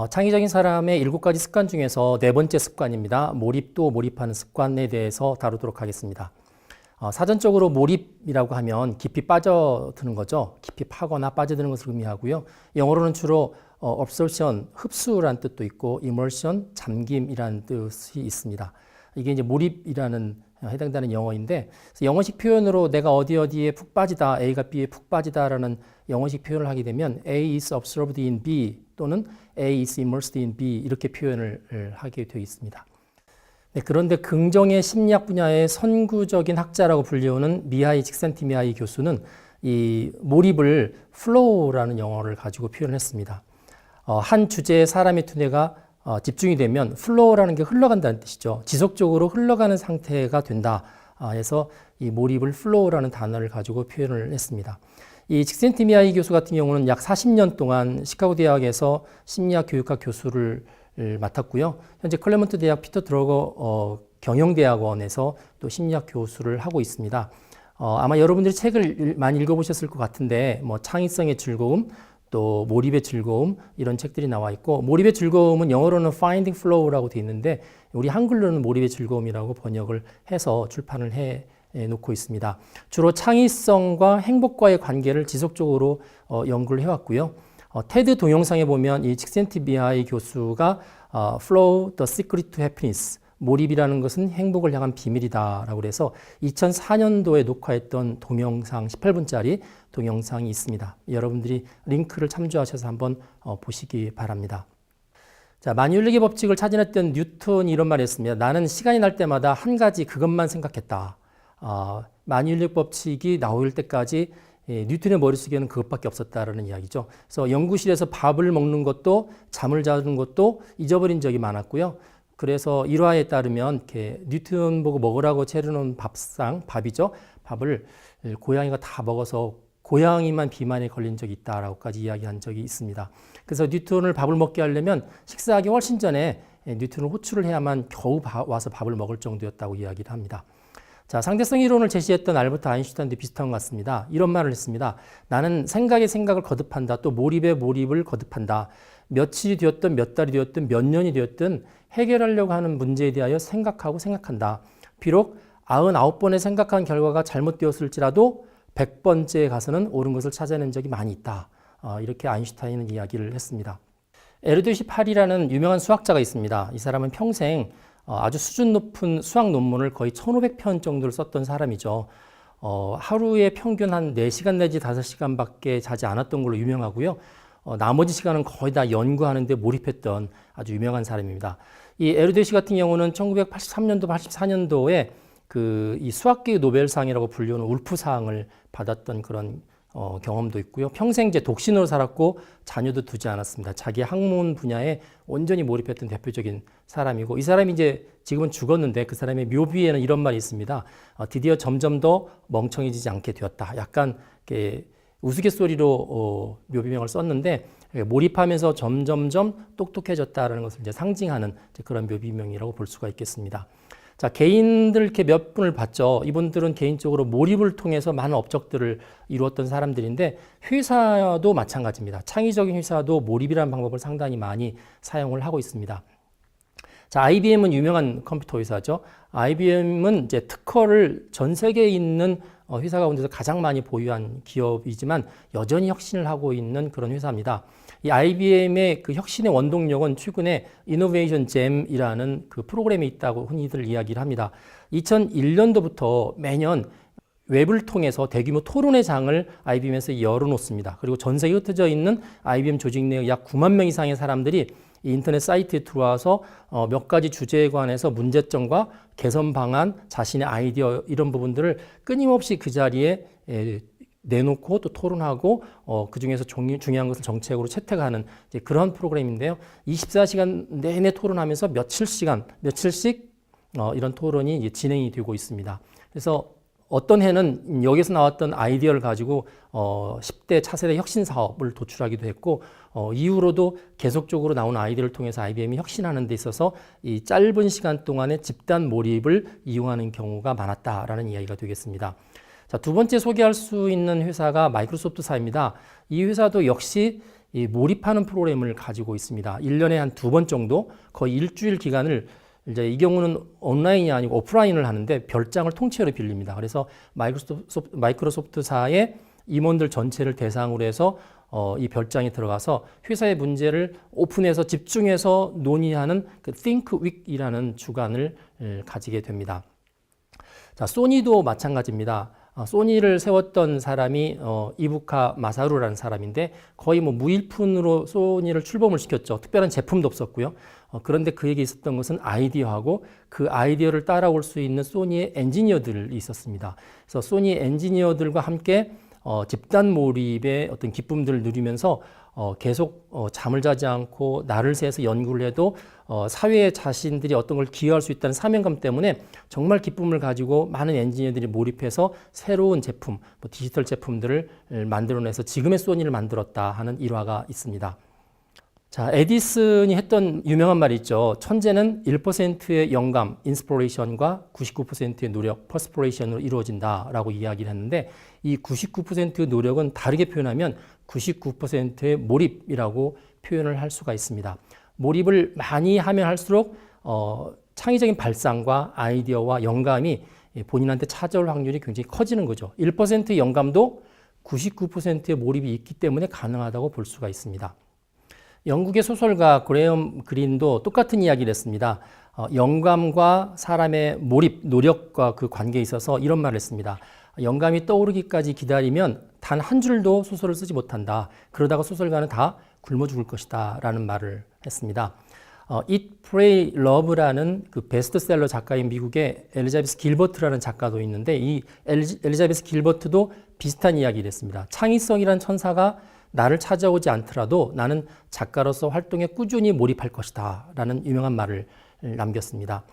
창의적인 사람의 7가지 습관 중에서 네 번째 습관입니다. 몰입도 몰입하는 습관에 대해서 다루도록 하겠습니다. 사전적으로 몰입이라고 하면 깊이 빠져드는 거죠. 깊이 파거나 빠져드는 것을 의미하고요. 영어로는 주로 absorption, 흡수라는 뜻도 있고 immersion, 잠김이라는 뜻이 있습니다. 이게 이제 몰입이라는 해당되는 영어인데, 영어식 표현으로 내가 어디에 푹 빠지다, A가 B에 푹 빠지다라는 영어식 표현을 하게 되면 A is absorbed in B 또는 A is immersed in B 이렇게 표현을 하게 되어 있습니다. 네, 그런데 긍정의 심리학 분야의 선구적인 학자라고 불리우는 미하이 직센티미하이 교수는 이 몰입을 flow라는 영어를 가지고 표현했습니다. 한 주제에 사람의 두뇌가 집중이 되면 flow라는 게 흘러간다는 뜻이죠. 지속적으로 흘러가는 상태가 된다. 해서 이 몰입을 flow라는 단어를 가지고 표현을 했습니다. 이 직센티미하이 교수 같은 경우는 약 40년 동안 시카고 대학에서 심리학 교육학 교수를 맡았고요. 현재 클레먼트 대학 피터 드러거 경영대학원에서 또 심리학 교수를 하고 있습니다. 아마 여러분들이 책을 많이 읽어보셨을 것 같은데, 뭐 창의성의 즐거움, 또 몰입의 즐거움 이런 책들이 나와 있고, 몰입의 즐거움은 영어로는 Finding Flow라고 되어 있는데 우리 한글로는 몰입의 즐거움이라고 번역을 해서 출판을 해 놓고 있습니다. 주로 창의성과 행복과의 관계를 지속적으로 연구를 해왔고요. 테드 동영상에 보면 이 직센티미하이 교수가 Flow, the secret to happiness, 몰입이라는 것은 행복을 향한 비밀이다 라고 해서 2004년도에 녹화했던 동영상 18분짜리 동영상이 있습니다. 여러분들이 링크를 참조하셔서 한번 보시기 바랍니다. 자, 만유인력의 법칙을 찾아냈던 뉴턴이 이런 말을 했습니다. 나는 시간이 날 때마다 한 가지 그것만 생각했다. 만유인력 법칙이 나올 때까지 뉴턴의 머릿속에는 그것밖에 없었다라는 이야기죠. 그래서 연구실에서 밥을 먹는 것도 잠을 자는 것도 잊어버린 적이 많았고요. 그래서 일화에 따르면 이렇게 뉴턴 보고 먹으라고 차려놓은 밥이죠. 밥을 고양이가 다 먹어서 고양이만 비만에 걸린 적이 있다라고까지 이야기한 적이 있습니다. 그래서 뉴턴을 밥을 먹게 하려면 식사하기 훨씬 전에 뉴턴을 호출을 해야만 겨우 와서 밥을 먹을 정도였다고 이야기를 합니다. 자, 상대성 이론을 제시했던 알버트 아인슈타인도 비슷한 것 같습니다. 이런 말을 했습니다. 나는 생각에 생각을 거듭한다. 또 몰입에 몰입을 거듭한다. 며칠이 되었든 몇 달이 되었든 몇 년이 되었든 해결하려고 하는 문제에 대하여 생각하고 생각한다. 비록 99번의 생각한 결과가 잘못되었을지라도 100번째에 가서는 옳은 것을 찾아낸 적이 많이 있다. 이렇게 아인슈타인은 이야기를 했습니다. 에르도시 팔이라는 유명한 수학자가 있습니다. 이 사람은 평생 아주 수준 높은 수학 논문을 거의 1500편 정도를 썼던 사람이죠. 하루에 평균 한 4시간 내지 5시간밖에 자지 않았던 걸로 유명하고요. 나머지 시간은 거의 다 연구하는 데 몰입했던 아주 유명한 사람입니다. 이 에르도시 같은 경우는 1983년도, 84년도에 이 수학계의 노벨상이라고 불리우는 울프상을 받았던 그런 경험도 있고요. 평생 이제 독신으로 살았고 자녀도 두지 않았습니다. 자기 학문 분야에 온전히 몰입했던 대표적인 사람이고, 이 사람이 이제 지금은 죽었는데 그 사람의 묘비에는 이런 말이 있습니다. 드디어 점점 더 멍청해지지 않게 되었다. 약간 이렇게 우스갯소리로 묘비명을 썼는데, 몰입하면서 점점점 똑똑해졌다라는 것을 이제 상징하는 그런 묘비명이라고 볼 수가 있겠습니다. 자, 개인들 이렇게 몇 분을 봤죠. 이분들은 개인적으로 몰입을 통해서 많은 업적들을 이루었던 사람들인데, 회사도 마찬가지입니다. 창의적인 회사도 몰입이라는 방법을 상당히 많이 사용을 하고 있습니다. 자, IBM은 유명한 컴퓨터 회사죠. IBM은 이제 특허를 전 세계에 있는 회사 가운데서 가장 많이 보유한 기업이지만 여전히 혁신을 하고 있는 그런 회사입니다. 이 IBM의 그 혁신의 원동력은 최근에 이노베이션 잼이라는 그 프로그램이 있다고 흔히들 이야기를 합니다. 2001년도부터 매년 웹을 통해서 대규모 토론회 장을 IBM에서 열어놓습니다. 그리고 전 세계에 흩어져 있는 IBM 조직 내의 약 9만 명 이상의 사람들이 이 인터넷 사이트에 들어와서 몇 가지 주제에 관해서 문제점과 개선 방안, 자신의 아이디어 이런 부분들을 끊임없이 그 자리에 내놓고 또 토론하고 그 중에서 중요한 것을 정책으로 채택하는 이제 그런 프로그램인데요. 24시간 내내 토론하면서 며칠씩 이런 토론이 이제 진행이 되고 있습니다. 그래서 어떤 해는 여기서 나왔던 아이디어를 가지고 10대 차세대 혁신 사업을 도출하기도 했고, 이후로도 계속적으로 나온 아이디어를 통해서 IBM이 혁신하는 데 있어서 이 짧은 시간 동안에 집단 몰입을 이용하는 경우가 많았다라는 이야기가 되겠습니다. 자, 두 번째 소개할 수 있는 회사가 마이크로소프트사입니다. 이 회사도 역시 이 몰입하는 프로그램을 가지고 있습니다. 1년에 한 2번 정도 거의 일주일 기간을 이제 이 경우는 온라인이 아니고 오프라인을 하는데 별장을 통째로 빌립니다. 그래서 마이크로소프트사의 임원들 전체를 대상으로 해서 이 별장에 들어가서 회사의 문제를 오픈해서 집중해서 논의하는 그 Think Week이라는 주간을 가지게 됩니다. 자, 소니도 마찬가지입니다. 소니를 세웠던 사람이 이부카 마사루라는 사람인데 거의 뭐 무일푼으로 소니를 출범을 시켰죠. 특별한 제품도 없었고요. 그런데 그에게 있었던 것은 아이디어하고 그 아이디어를 따라올 수 있는 소니의 엔지니어들이 있었습니다. 그래서 소니 엔지니어들과 함께 집단 몰입의 어떤 기쁨들을 누리면서 계속 잠을 자지 않고 날을 새서 연구를 해도 사회에 자신들이 어떤 걸 기여할 수 있다는 사명감 때문에 정말 기쁨을 가지고 많은 엔지니어들이 몰입해서 새로운 제품, 디지털 제품들을 만들어내서 지금의 소니를 만들었다 하는 일화가 있습니다. 자, 에디슨이 했던 유명한 말이 있죠. 천재는 1%의 영감, 인스피레이션과 99%의 노력, 퍼스피레이션으로 이루어진다라고 이야기를 했는데 이 99%의 노력은 다르게 표현하면 99%의 몰입이라고 표현을 할 수가 있습니다. 몰입을 많이 하면 할수록 창의적인 발상과 아이디어와 영감이 본인한테 찾아올 확률이 굉장히 커지는 거죠. 1%의 영감도 99%의 몰입이 있기 때문에 가능하다고 볼 수가 있습니다. 영국의 소설가 그레엄 그린도 똑같은 이야기를 했습니다. 영감과 사람의 몰입, 노력과 그 관계에 있어서 이런 말을 했습니다. 영감이 떠오르기까지 기다리면 단 한 줄도 소설을 쓰지 못한다. 그러다가 소설가는 다 굶어 죽을 것이다 라는 말을 했습니다. Eat, Pray, Love라는 그 베스트셀러 작가인 미국의 엘리자베스 길버트라는 작가도 있는데 이 엘리자베스 길버트도 비슷한 이야기를 했습니다. 창의성이란 천사가 나를 찾아오지 않더라도 나는 작가로서 활동에 꾸준히 몰입할 것이다 라는 유명한 말을 남겼습니다.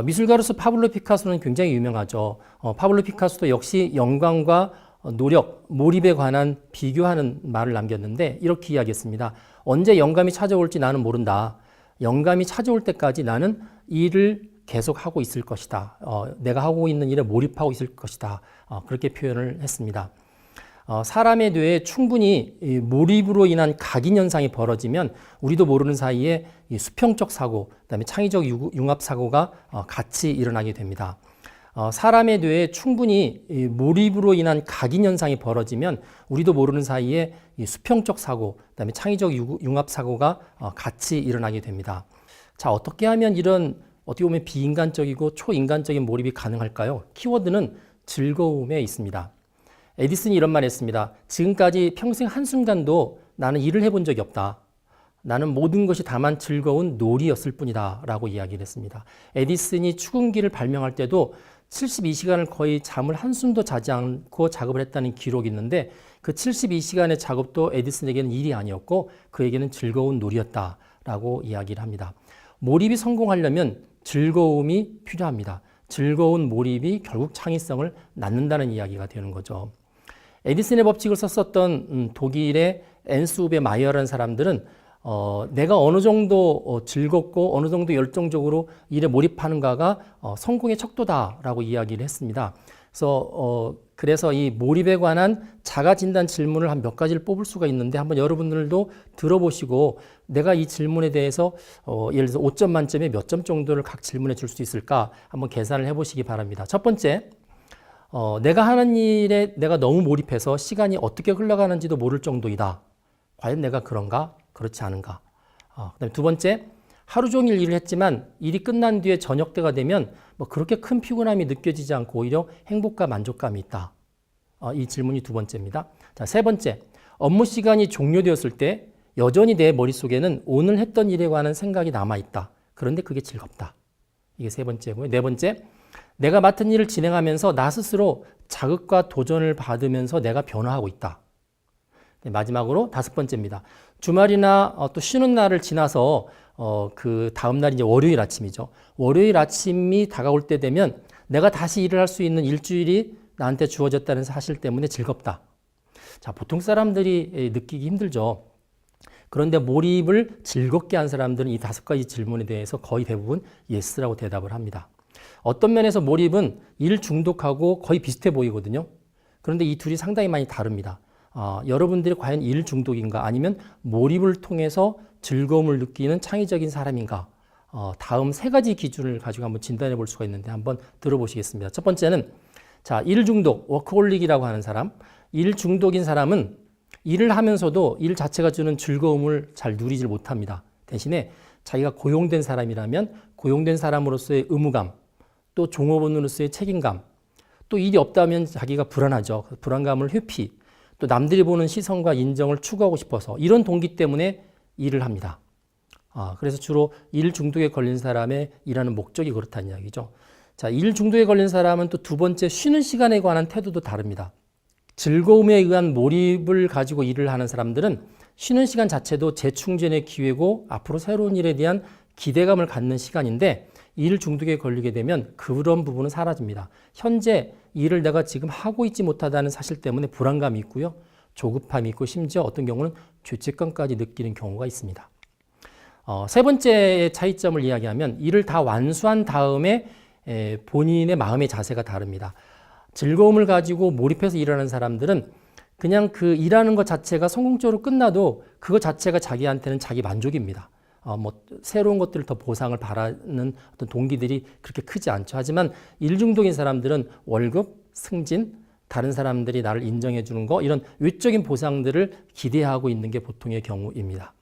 미술가로서 파블로 피카소는 굉장히 유명하죠. 파블로 피카소도 역시 영광과 노력, 몰입에 관한 비교하는 말을 남겼는데 이렇게 이야기했습니다. 언제 영감이 찾아올지 나는 모른다. 영감이 찾아올 때까지 나는 일을 계속 하고 있을 것이다. 내가 하고 있는 일에 몰입하고 있을 것이다. 그렇게 표현을 했습니다. 사람의 뇌에 충분히 몰입으로 인한 각인 현상이 벌어지면 우리도 모르는 사이에 수평적 사고, 그다음에 창의적 융합 사고가 같이 일어나게 됩니다. 사람의 뇌에 충분히 몰입으로 인한 각인 현상이 벌어지면 우리도 모르는 사이에 수평적 사고, 그다음에 창의적 융합 사고가 같이 일어나게 됩니다. 자, 어떻게 하면 이런 어떻게 보면 비인간적이고 초인간적인 몰입이 가능할까요? 키워드는 즐거움에 있습니다. 에디슨이 이런 말 했습니다. 지금까지 평생 한순간도 나는 일을 해본 적이 없다. 나는 모든 것이 다만 즐거운 놀이였을 뿐이다 라고 이야기를 했습니다. 에디슨이 추궁기를 발명할 때도 72시간을 거의 잠을 한숨도 자지 않고 작업을 했다는 기록이 있는데 그 72시간의 작업도 에디슨에게는 일이 아니었고 그에게는 즐거운 놀이였다라고 이야기를 합니다. 몰입이 성공하려면 즐거움이 필요합니다. 즐거운 몰입이 결국 창의성을 낳는다는 이야기가 되는 거죠. 에디슨의 법칙을 썼었던 독일의 앤스우베 마이어라는 사람들은 내가 어느 정도 즐겁고 어느 정도 열정적으로 일에 몰입하는가가 성공의 척도다라고 이야기를 했습니다. 그래서 이 몰입에 관한 자가진단 질문을 한 몇 가지를 뽑을 수가 있는데 한번 여러분들도 들어보시고 내가 이 질문에 대해서 예를 들어서 5점 만점에 몇 점 정도를 각 질문에 줄 수 있을까 한번 계산을 해보시기 바랍니다. 첫 번째, 내가 하는 일에 내가 너무 몰입해서 시간이 어떻게 흘러가는지도 모를 정도이다. 과연 내가 그런가? 그렇지 않은가? 그다음에 두 번째, 하루 종일 일을 했지만 일이 끝난 뒤에 저녁 때가 되면 뭐 그렇게 큰 피곤함이 느껴지지 않고 오히려 행복과 만족감이 있다. 이 질문이 두 번째입니다. 자, 세 번째, 업무 시간이 종료되었을 때 여전히 내 머릿속에는 오늘 했던 일에 관한 생각이 남아있다. 그런데 그게 즐겁다. 이게 세 번째고요. 네 번째, 내가 맡은 일을 진행하면서 나 스스로 자극과 도전을 받으면서 내가 변화하고 있다. 네, 마지막으로 다섯 번째입니다. 주말이나 또 쉬는 날을 지나서 그 다음 날이 이제 월요일 아침이죠. 월요일 아침이 다가올 때 되면 내가 다시 일을 할 수 있는 일주일이 나한테 주어졌다는 사실 때문에 즐겁다. 자, 보통 사람들이 느끼기 힘들죠. 그런데 몰입을 즐겁게 한 사람들은 이 다섯 가지 질문에 대해서 거의 대부분 예스라고 대답을 합니다. 어떤 면에서 몰입은 일 중독하고 거의 비슷해 보이거든요. 그런데 이 둘이 상당히 많이 다릅니다. 여러분들이 과연 일 중독인가 아니면 몰입을 통해서 즐거움을 느끼는 창의적인 사람인가? 다음 세 가지 기준을 가지고 한번 진단해 볼 수가 있는데 한번 들어보시겠습니다. 첫 번째는 자, 일 중독, 워크홀릭이라고 하는 사람. 일 중독인 사람은 일을 하면서도 일 자체가 주는 즐거움을 잘 누리질 못합니다. 대신에 자기가 고용된 사람이라면 고용된 사람으로서의 의무감, 또 종업원으로서의 책임감, 또 일이 없다면 자기가 불안하죠. 불안감을 회피, 또 남들이 보는 시선과 인정을 추구하고 싶어서 이런 동기 때문에 일을 합니다. 그래서 주로 일 중독에 걸린 사람의 일하는 목적이 그렇다는 이야기죠. 자, 일 중독에 걸린 사람은 또 두 번째 쉬는 시간에 관한 태도도 다릅니다. 즐거움에 의한 몰입을 가지고 일을 하는 사람들은 쉬는 시간 자체도 재충전의 기회고 앞으로 새로운 일에 대한 기대감을 갖는 시간인데 일 중독에 걸리게 되면 그런 부분은 사라집니다. 현재 일을 내가 지금 하고 있지 못하다는 사실 때문에 불안감이 있고요. 조급함이 있고 심지어 어떤 경우는 죄책감까지 느끼는 경우가 있습니다. 세 번째의 차이점을 이야기하면 일을 다 완수한 다음에 본인의 마음의 자세가 다릅니다. 즐거움을 가지고 몰입해서 일하는 사람들은 그냥 그 일하는 것 자체가 성공적으로 끝나도 그것 자체가 자기한테는 자기 만족입니다. 새로운 것들을 더 보상을 바라는 어떤 동기들이 그렇게 크지 않죠. 하지만 일 중독인 사람들은 월급, 승진, 다른 사람들이 나를 인정해 주는 거 이런 외적인 보상들을 기대하고 있는 게 보통의 경우입니다.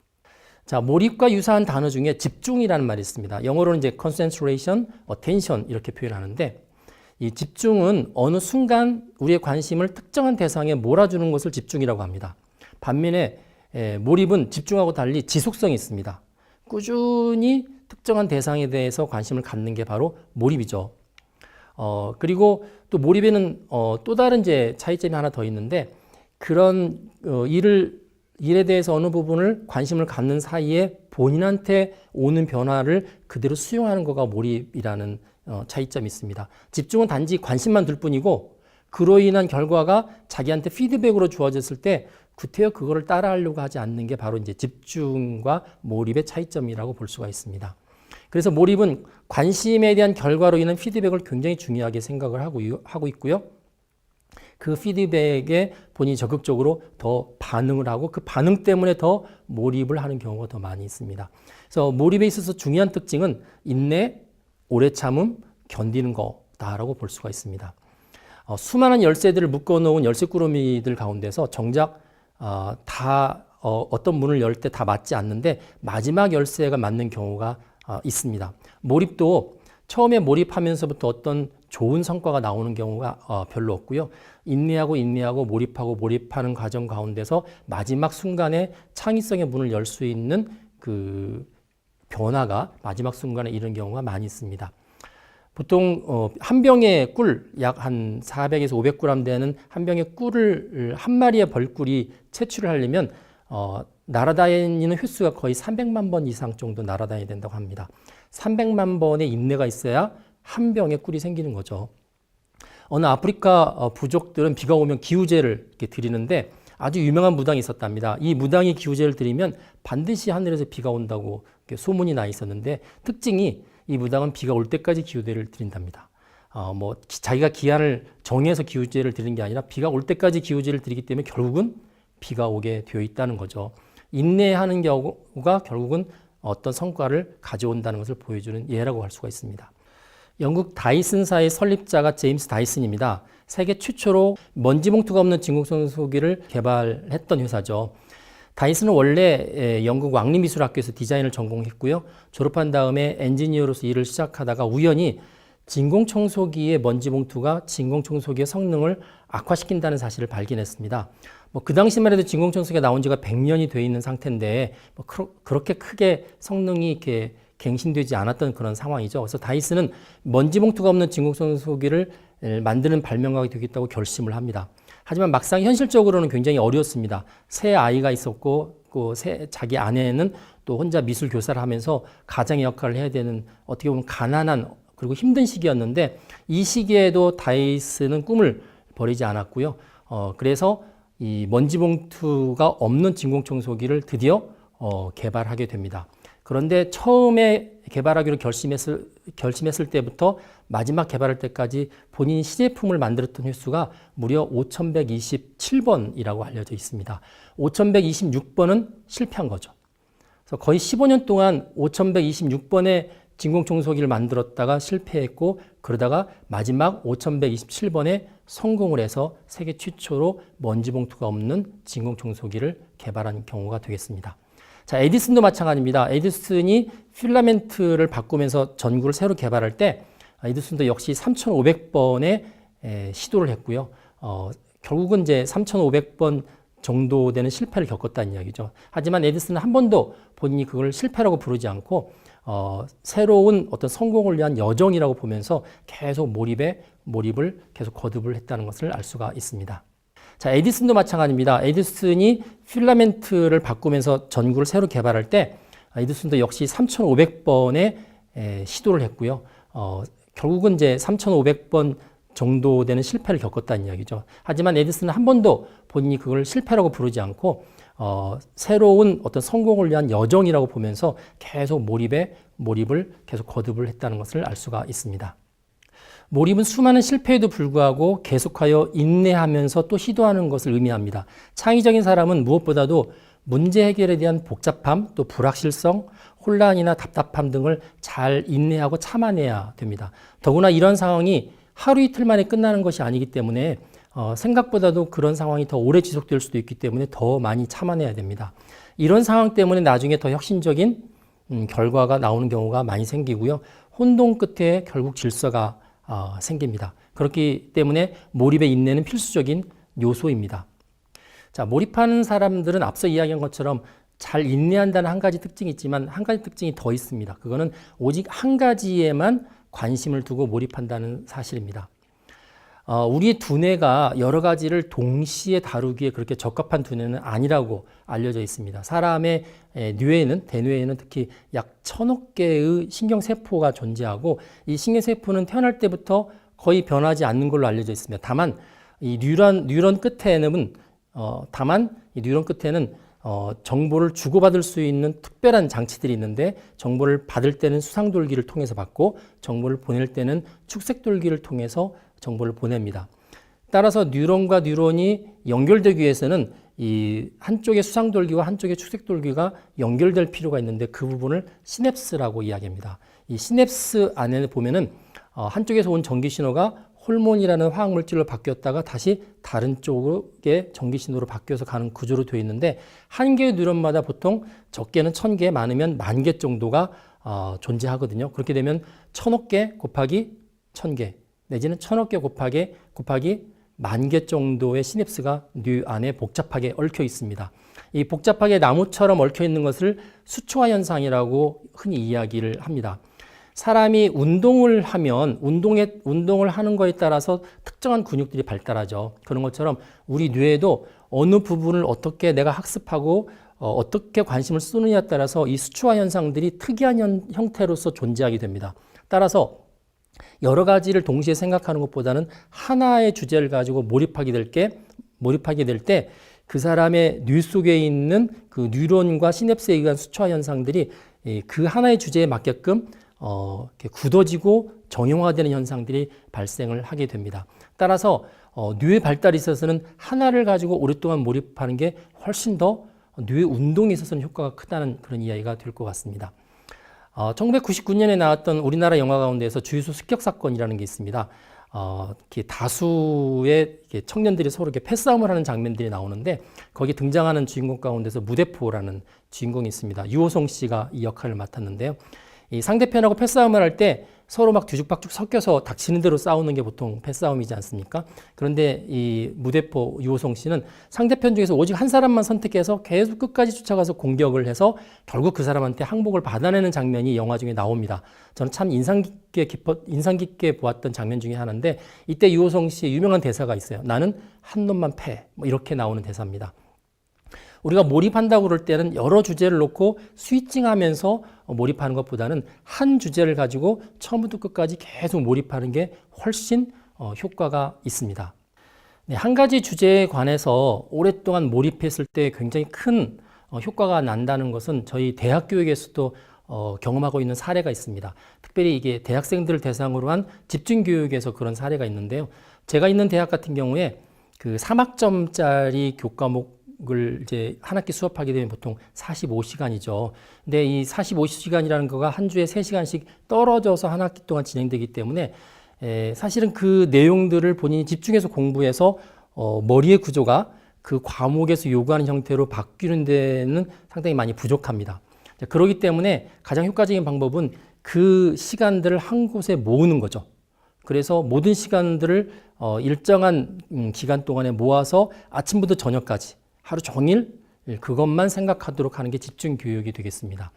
자, 몰입과 유사한 단어 중에 집중이라는 말이 있습니다. 영어로는 이제 concentration, attention 이렇게 표현하는데 이 집중은 어느 순간 우리의 관심을 특정한 대상에 몰아주는 것을 집중이라고 합니다. 반면에 몰입은 집중하고 달리 지속성이 있습니다. 꾸준히 특정한 대상에 대해서 관심을 갖는 게 바로 몰입이죠. 그리고 또 몰입에는 또 다른 이제 차이점이 하나 더 있는데 그런 일에 대해서 어느 부분을 관심을 갖는 사이에 본인한테 오는 변화를 그대로 수용하는 거가 몰입이라는 차이점이 있습니다. 집중은 단지 관심만 둘 뿐이고 그로 인한 결과가 자기한테 피드백으로 주어졌을 때 구태여 그거를 따라하려고 하지 않는 게 바로 이제 집중과 몰입의 차이점이라고 볼 수가 있습니다. 그래서 몰입은 관심에 대한 결과로 인한 피드백을 굉장히 중요하게 생각을 하고 있고요. 그 피드백에 본인이 적극적으로 더 반응을 하고 그 반응 때문에 더 몰입을 하는 경우가 더 많이 있습니다. 그래서 몰입에 있어서 중요한 특징은 인내, 오래 참음, 견디는 거다라고 볼 수가 있습니다. 수많은 열쇠들을 묶어놓은 열쇠꾸러미들 가운데서 정작 어떤 문을 열 때 다 맞지 않는데 마지막 열쇠가 맞는 경우가 있습니다. 몰입도 처음에 몰입하면서부터 어떤 좋은 성과가 나오는 경우가 별로 없고요. 인내하고 몰입하는 과정 가운데서 마지막 순간에 창의성의 문을 열 수 있는 그 변화가 마지막 순간에 이런 경우가 많이 있습니다. 보통 한 병의 꿀, 약 한 400에서 500g 되는 한 병의 꿀을 한 마리의 벌꿀이 채취를 하려면 날아다니는 횟수가 거의 300만 번 이상 정도 날아다녀야 된다고 합니다. 300만 번의 인내가 있어야 한 병의 꿀이 생기는 거죠. 어느 아프리카 부족들은 비가 오면 기우제를 이렇게 드리는데 아주 유명한 무당이 있었답니다. 이 무당이 기우제를 드리면 반드시 하늘에서 비가 온다고 소문이 나 있었는데 특징이 이 무당은 비가 올 때까지 기우제를 드린답니다. 자기가 기한을 정해서 기우제를 드리는 게 아니라 비가 올 때까지 기우제를 드리기 때문에 결국은 비가 오게 되어 있다는 거죠. 인내하는 경우가 결국은 어떤 성과를 가져온다는 것을 보여주는 예라고 할 수가 있습니다. 영국 다이슨사의 설립자가 제임스 다이슨입니다. 세계 최초로 먼지 봉투가 없는 진공청소기를 개발했던 회사죠. 다이슨은 원래 영국 왕립미술학교에서 디자인을 전공했고요. 졸업한 다음에 엔지니어로서 일을 시작하다가 우연히 진공청소기의 먼지 봉투가 진공청소기의 성능을 악화시킨다는 사실을 발견했습니다. 그 당시만 해도 진공청소기가 나온 지가 100년이 돼 있는 상태인데 그렇게 크게 성능이 이렇게 갱신되지 않았던 그런 상황이죠. 그래서 다이슨은 먼지 봉투가 없는 진공청소기를 만드는 발명가가 되겠다고 결심을 합니다. 하지만 막상 현실적으로는 굉장히 어려웠습니다. 새 아이가 있었고 자기 아내는 또 혼자 미술 교사를 하면서 가장의 역할을 해야 되는 어떻게 보면 가난한 그리고 힘든 시기였는데 이 시기에도 다이슨은 꿈을 버리지 않았고요. 그래서 이 먼지 봉투가 없는 진공청소기를 드디어 개발하게 됩니다. 그런데 처음에 개발하기로 결심했을 때부터 마지막 개발할 때까지 본인이 시제품을 만들었던 횟수가 무려 5127번이라고 알려져 있습니다. 5126번은 실패한 거죠. 그래서 거의 15년 동안 5126번의 진공청소기를 만들었다가 실패했고, 그러다가 마지막 5127번에 성공을 해서 세계 최초로 먼지 봉투가 없는 진공청소기를 개발한 경우가 되겠습니다. 자, 에디슨도 마찬가지입니다. 에디슨이 필라멘트를 바꾸면서 전구를 새로 개발할 때 에디슨도 역시 3,500번의 시도를 했고요. 결국은 이제 3,500번 정도 되는 실패를 겪었다는 이야기죠. 하지만 에디슨은 한 번도 본인이 그걸 실패라고 부르지 않고 새로운 어떤 성공을 위한 여정이라고 보면서 계속 몰입을 계속 거듭을 했다는 것을 알 수가 있습니다. 자, 에디슨도 마찬가지입니다. 에디슨이 필라멘트를 바꾸면서 전구를 새로 개발할 때 에디슨도 역시 3,500번의 시도를 했고요. 결국은 이제 3,500번 정도 되는 실패를 겪었다는 이야기죠. 하지만 에디슨은 한 번도 본인이 그걸 실패라고 부르지 않고 새로운 어떤 성공을 위한 여정이라고 보면서 계속 몰입을 계속 거듭을 했다는 것을 알 수가 있습니다. 몰입은 수많은 실패에도 불구하고 계속하여 인내하면서 또 시도하는 것을 의미합니다. 창의적인 사람은 무엇보다도 문제 해결에 대한 복잡함, 또 불확실성, 혼란이나 답답함 등을 잘 인내하고 참아내야 됩니다. 더구나 이런 상황이 하루 이틀 만에 끝나는 것이 아니기 때문에 생각보다도 그런 상황이 더 오래 지속될 수도 있기 때문에 더 많이 참아내야 됩니다. 이런 상황 때문에 나중에 더 혁신적인 결과가 나오는 경우가 많이 생기고요. 혼동 끝에 결국 질서가 생깁니다. 그렇기 때문에 몰입의 인내는 필수적인 요소입니다. 자, 몰입하는 사람들은 앞서 이야기한 것처럼 잘 인내한다는 한 가지 특징이 있지만 한 가지 특징이 더 있습니다. 그거는 오직 한 가지에만 관심을 두고 몰입한다는 사실입니다. 우리의 두뇌가 여러 가지를 동시에 다루기에 그렇게 적합한 두뇌는 아니라고 알려져 있습니다. 사람의 뇌에는, 대뇌에는 특히 약 1000억 개의 신경세포가 존재하고 이 신경세포는 태어날 때부터 거의 변하지 않는 걸로 알려져 있습니다. 다만 이 뉴런 끝에는 정보를 주고받을 수 있는 특별한 장치들이 있는데 정보를 받을 때는 수상돌기를 통해서 받고 정보를 보낼 때는 축색돌기를 통해서 정보를 보냅니다. 따라서 뉴런과 뉴런이 연결되기 위해서는 이 한쪽의 수상돌기와 한쪽의 축색돌기가 연결될 필요가 있는데 그 부분을 시냅스라고 이야기합니다. 이 시냅스 안에 보면은 한쪽에서 온 전기 신호가 호르몬이라는 화학물질로 바뀌었다가 다시 다른 쪽의 전기신호로 바뀌어서 가는 구조로 되어 있는데 한 개의 뉴런마다 보통 적게는 1000개, 많으면 10,000개 정도가 존재하거든요. 그렇게 되면 1000억 개 곱하기 1000개 내지는 1000억 개 곱하기 10,000개 정도의 시냅스가 뇌 안에 복잡하게 얽혀 있습니다. 이 복잡하게 나무처럼 얽혀 있는 것을 수초화 현상이라고 흔히 이야기를 합니다. 사람이 운동을 하면 운동을 하는 거에 따라서 특정한 근육들이 발달하죠. 그런 것처럼 우리 뇌에도 어느 부분을 어떻게 내가 학습하고 어떻게 관심을 쓰느냐에 따라서 이 수초화 현상들이 특이한 형태로서 존재하게 됩니다. 따라서 여러 가지를 동시에 생각하는 것보다는 하나의 주제를 가지고 몰입하게 될 때 그 사람의 뇌 속에 있는 그 뉴런과 시냅스에 의한 수초화 현상들이 그 하나의 주제에 맞게끔 이렇게 굳어지고 정형화되는 현상들이 발생을 하게 됩니다. 따라서 뇌의 발달에 있어서는 하나를 가지고 오랫동안 몰입하는 게 훨씬 더 뇌 운동에 있어서는 효과가 크다는 그런 이야기가 될 것 같습니다. 1999년에 나왔던 우리나라 영화 가운데에서 주유소 습격 사건이라는 게 있습니다. 이렇게 다수의 청년들이 서로 이렇게 패싸움을 하는 장면들이 나오는데 거기에 등장하는 주인공 가운데서 무대포라는 주인공이 있습니다. 유호성 씨가 이 역할을 맡았는데요. 이 상대편하고 패싸움을 할 때 서로 막 뒤죽박죽 섞여서 닥치는 대로 싸우는 게 보통 패싸움이지 않습니까? 그런데 이 무대포 유호성 씨는 상대편 중에서 오직 한 사람만 선택해서 계속 끝까지 쫓아가서 공격을 해서 결국 그 사람한테 항복을 받아내는 장면이 영화 중에 나옵니다. 저는 참 인상 깊게 보았던 장면 중에 하나인데 이때 유호성 씨의 유명한 대사가 있어요. 나는 한 놈만 패. 뭐 이렇게 나오는 대사입니다. 우리가 몰입한다고 그럴 때는 여러 주제를 놓고 스위칭하면서 몰입하는 것보다는 한 주제를 가지고 처음부터 끝까지 계속 몰입하는 게 훨씬 효과가 있습니다. 네, 한 가지 주제에 관해서 오랫동안 몰입했을 때 굉장히 큰 효과가 난다는 것은 저희 대학 교육에서도 경험하고 있는 사례가 있습니다. 특별히 이게 대학생들을 대상으로 한 집중교육에서 그런 사례가 있는데요. 제가 있는 대학 같은 경우에 그 3학점짜리 교과목을 이제 한 학기 수업하게 되면 보통 45시간이죠. 근데 이 45시간이라는 거가 한 주에 3시간씩 떨어져서 한 학기 동안 진행되기 때문에 사실은 그 내용들을 본인이 집중해서 공부해서 머리의 구조가 그 과목에서 요구하는 형태로 바뀌는 데는 상당히 많이 부족합니다. 그렇기 때문에 가장 효과적인 방법은 그 시간들을 한 곳에 모으는 거죠. 그래서 모든 시간들을 일정한 기간 동안에 모아서 아침부터 저녁까지 하루 종일 그것만 생각하도록 하는 게 집중 교육이 되겠습니다.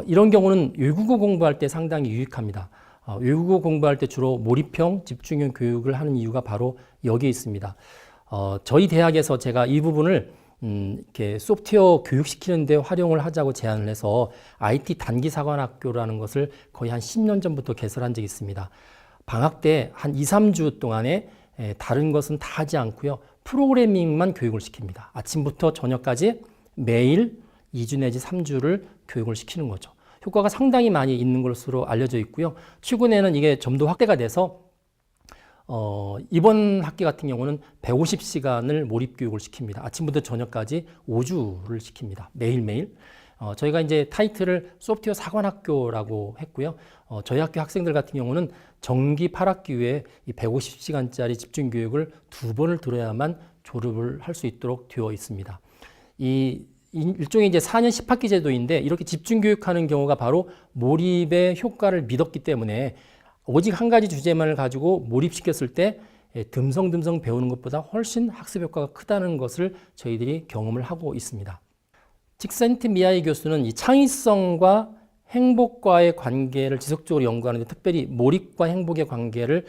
이런 경우는 외국어 공부할 때 상당히 유익합니다. 외국어 공부할 때 주로 몰입형 집중형 교육을 하는 이유가 바로 여기에 있습니다. 저희 대학에서 제가 이 부분을 이렇게 소프트웨어 교육시키는 데 활용을 하자고 제안을 해서 IT 단기사관학교라는 것을 거의 한 10년 전부터 개설한 적이 있습니다. 방학 때 한 2, 3주 동안에 다른 것은 다 하지 않고요. 프로그래밍만 교육을 시킵니다. 아침부터 저녁까지 매일 2주 내지 3주를 교육을 시키는 거죠. 효과가 상당히 많이 있는 것으로 알려져 있고요. 최근에는 이게 좀 더 확대가 돼서 이번 학기 같은 경우는 150시간을 몰입교육을 시킵니다. 아침부터 저녁까지 5주를 시킵니다. 매일매일. 저희가 이제 타이틀을 소프트웨어 사관학교라고 했고요. 저희 학교 학생들 같은 경우는 정기 8학기에 이 150시간짜리 집중교육을 2번을 들어야만 졸업을 할 수 있도록 되어 있습니다. 일종의 이제 4년 10학기 제도인데 이렇게 집중교육하는 경우가 바로 몰입의 효과를 믿었기 때문에 오직 한 가지 주제만을 가지고 몰입시켰을 때 듬성듬성 배우는 것보다 훨씬 학습 효과가 크다는 것을 저희들이 경험을 하고 있습니다. 칙센트 미야이 교수는 이 창의성과 행복과의 관계를 지속적으로 연구하는데 특별히 몰입과 행복의 관계를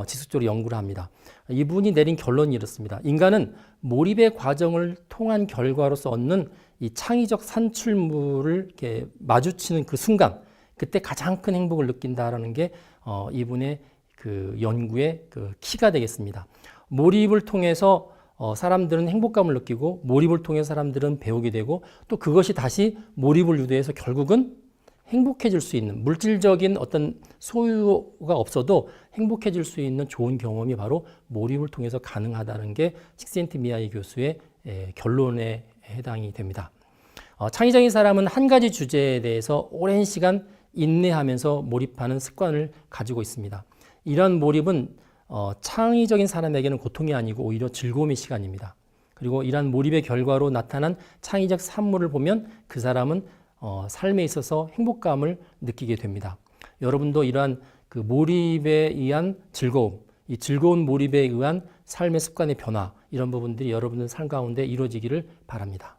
지속적으로 연구를 합니다. 이분이 내린 결론이 이렇습니다. 인간은 몰입의 과정을 통한 결과로서 얻는 이 창의적 산출물을 이렇게 마주치는 그 순간, 그때 가장 큰 행복을 느낀다라는 게 이분의 그 연구의 그 키가 되겠습니다. 몰입을 통해서 사람들은 행복감을 느끼고 몰입을 통해 사람들은 배우게 되고 또 그것이 다시 몰입을 유도해서 결국은 행복해질 수 있는 물질적인 어떤 소유가 없어도 행복해질 수 있는 좋은 경험이 바로 몰입을 통해서 가능하다는 게 칙센트 미야이 교수의 결론에 해당이 됩니다. 창의적인 사람은 한 가지 주제에 대해서 오랜 시간 인내하면서 몰입하는 습관을 가지고 있습니다. 이런 몰입은 창의적인 사람에게는 고통이 아니고 오히려 즐거움의 시간입니다. 그리고 이러한 몰입의 결과로 나타난 창의적 산물을 보면 그 사람은 삶에 있어서 행복감을 느끼게 됩니다. 여러분도 이러한 그 몰입에 의한 즐거움, 이 즐거운 몰입에 의한 삶의 습관의 변화, 이런 부분들이 여러분의 삶 가운데 이루어지기를 바랍니다.